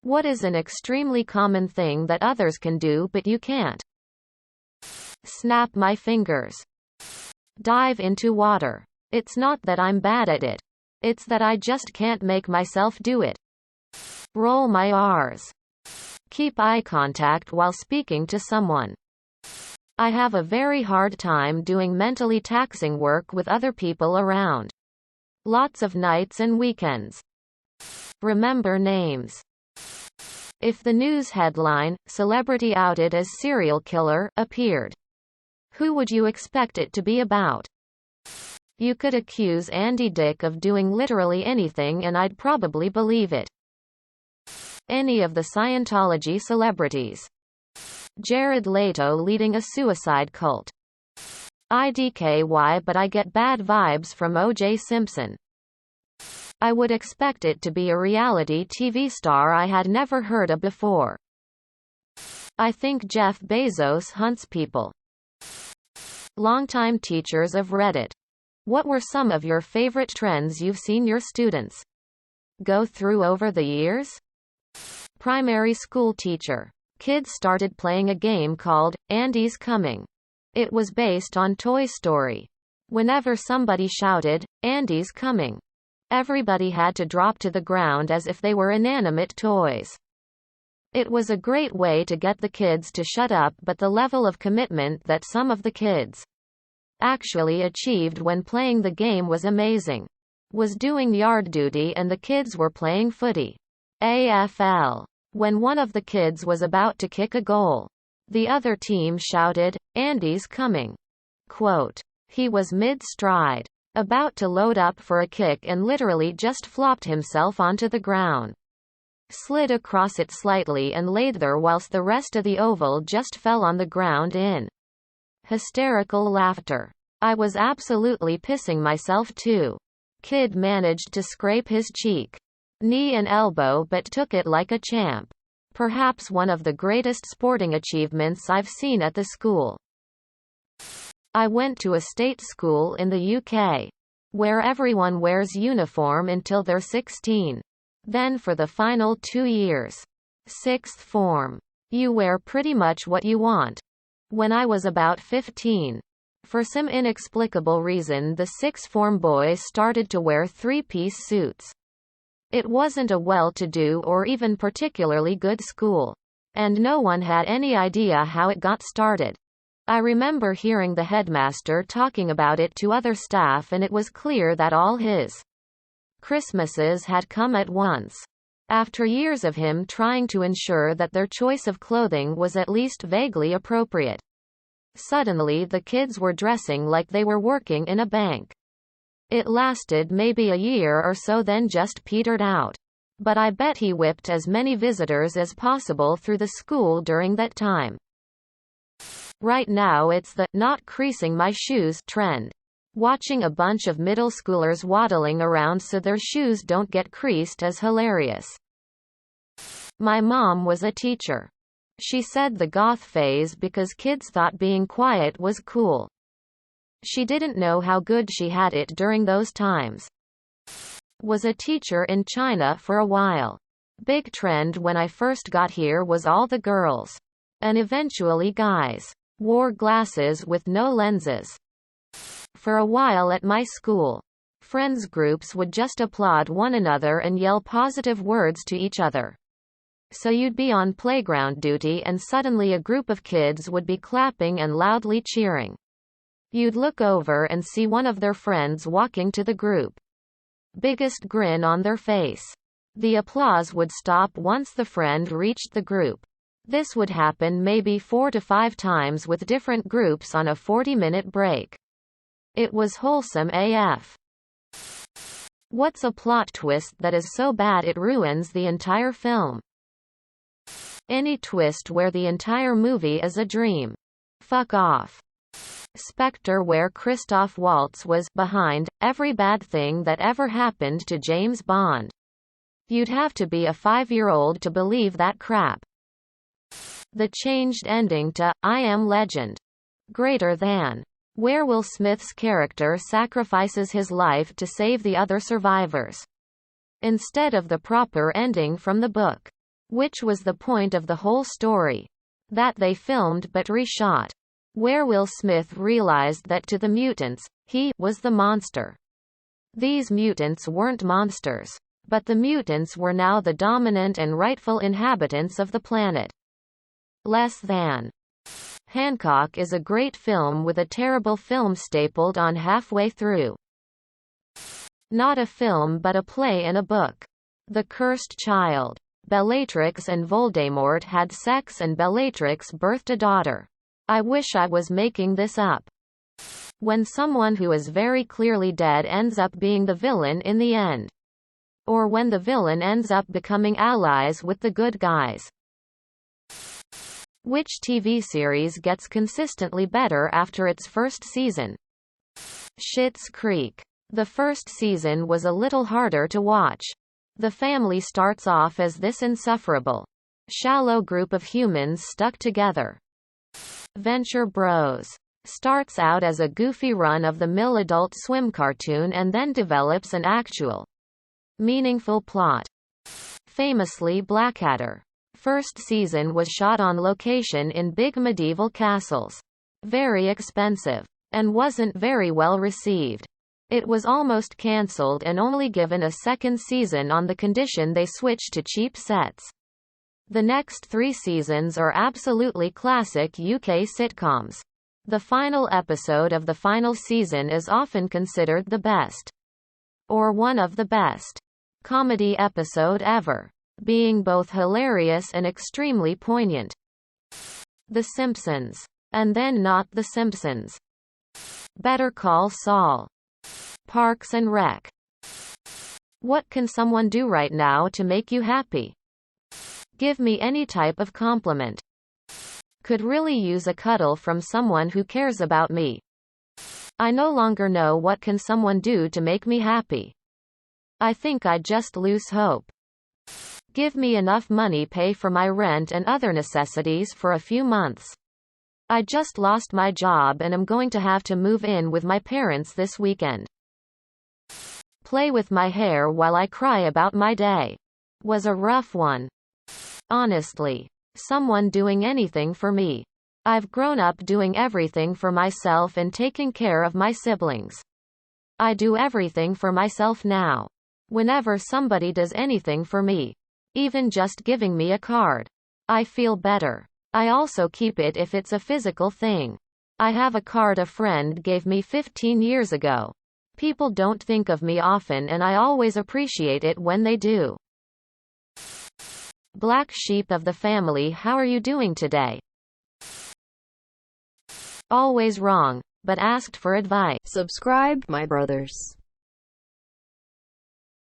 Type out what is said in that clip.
What is an extremely common thing that others can do but you can't? Snap my fingers. Dive into water. It's not that I'm bad at it. It's that I just can't make myself do it. Roll my R's. Keep eye contact while speaking to someone. I have a very hard time doing mentally taxing work with other people around. Lots of nights and weekends. Remember names. If the news headline, "Celebrity outed as serial killer," appeared, who would you expect it to be about? You could accuse Andy Dick of doing literally anything and I'd probably believe it. Any of the Scientology celebrities. Jared Leto leading a suicide cult. IDKY, but I get bad vibes from O.J. Simpson. I would expect it to be a reality TV star I had never heard of before. I think Jeff Bezos hunts people. Longtime teachers of Reddit. What were some of your favorite trends you've seen your students go through over the years? Primary school teacher. Kids started playing a game called Andy's Coming. It was based on Toy Story. Whenever somebody shouted, "Andy's coming," everybody had to drop to the ground as if they were inanimate toys. It was a great way to get the kids to shut up, but the level of commitment that some of the kids actually achieved when playing the game was amazing. Was doing yard duty and the kids were playing footy. AFL. When one of the kids was about to kick a goal, the other team shouted, "Andy's coming." Quote, he was mid-stride, about to load up for a kick and literally just flopped himself onto the ground. Slid across it slightly and laid there whilst the rest of the oval just fell on the ground in hysterical laughter. I was absolutely pissing myself too. Kid managed to scrape his cheek, knee and elbow but took it like a champ. Perhaps one of the greatest sporting achievements I've seen at the school. I went to a state school in the UK, where everyone wears uniform until they're 16. Then for the final 2 years, sixth form, you wear pretty much what you want. When I was about 15, for some inexplicable reason the sixth form boys started to wear three-piece suits. It wasn't a well-to-do or even particularly good school, and no one had any idea how it got started. I remember hearing the headmaster talking about it to other staff, and it was clear that all his Christmases had come at once. After years of him trying to ensure that their choice of clothing was at least vaguely appropriate, suddenly the kids were dressing like they were working in a bank. It lasted maybe a year or so, then just petered out. But I bet he whipped as many visitors as possible through the school during that time. Right now it's the "not creasing my shoes" trend. Watching a bunch of middle schoolers waddling around so their shoes don't get creased is hilarious. My mom was a teacher. She said the goth phase because kids thought being quiet was cool. She didn't know how good she had it during those times. Was a teacher in China for a while. Big trend when I first got here was all the girls, and eventually guys, wore glasses with no lenses. For a while at my school, friends groups would just applaud one another and yell positive words to each other. So you'd be on playground duty and suddenly a group of kids would be clapping and loudly cheering. You'd look over and see one of their friends walking to the group. Biggest grin on their face. The applause would stop once the friend reached the group. This would happen maybe 4 to 5 times with different groups on a 40-minute break. It was wholesome AF. What's a plot twist that is so bad it ruins the entire film? Any twist where the entire movie is a dream. Fuck off. Spectre, where Christoph Waltz was behind every bad thing that ever happened to James Bond. You'd have to be a 5-year-old to believe that crap. The changed ending to I Am Legend. Greater than. Where Will Smith's character sacrifices his life to save the other survivors, instead of the proper ending from the book. Which was the point of the whole story. That they filmed but reshot. Where Will Smith realized that to the mutants, he was the monster. These mutants weren't monsters. But the mutants were now the dominant and rightful inhabitants of the planet. Less than. Hancock is a great film with a terrible film stapled on halfway through. Not a film but a play and a book. The Cursed Child. Bellatrix and Voldemort had sex and Bellatrix birthed a daughter. I wish I was making this up. When someone who is very clearly dead ends up being the villain in the end. Or when the villain ends up becoming allies with the good guys. Which TV series gets consistently better after its first season? Schitt's Creek. The first season was a little harder to watch. The family starts off as this insufferable, shallow group of humans stuck together. Venture Bros. Starts out as a goofy run-of-the-mill Adult Swim cartoon and then develops an actual, meaningful plot. Famously Blackadder. First season was shot on location in big medieval castles. Very expensive. And wasn't very well received. It was almost cancelled and only given a second season on the condition they switched to cheap sets. The next 3 seasons are absolutely classic UK sitcoms. The final episode of the final season is often considered the best, or one of the best, comedy episode ever, being both hilarious and extremely poignant. The Simpsons. And then not The Simpsons. Better Call Saul. Parks and Rec. What can someone do right now to make you happy? Give me any type of compliment. Could really use a cuddle from someone who cares about me. I no longer know what can someone do to make me happy. I think I just lose hope. Give me enough money pay for my rent and other necessities for a few months. I just lost my job and am going to have to move in with my parents this weekend. Play with my hair while I cry about my day. Was a rough one. Honestly. Someone doing anything for me. I've grown up doing everything for myself and taking care of my siblings. I do everything for myself now. Whenever somebody does anything for me, even just giving me a card, I feel better. I also keep it if it's a physical thing. I have a card a friend gave me 15 years ago. People don't think of me often and I always appreciate it when they do. Black sheep of the family, how are you doing today? Always wrong, but asked for advice. Subscribe, my brothers.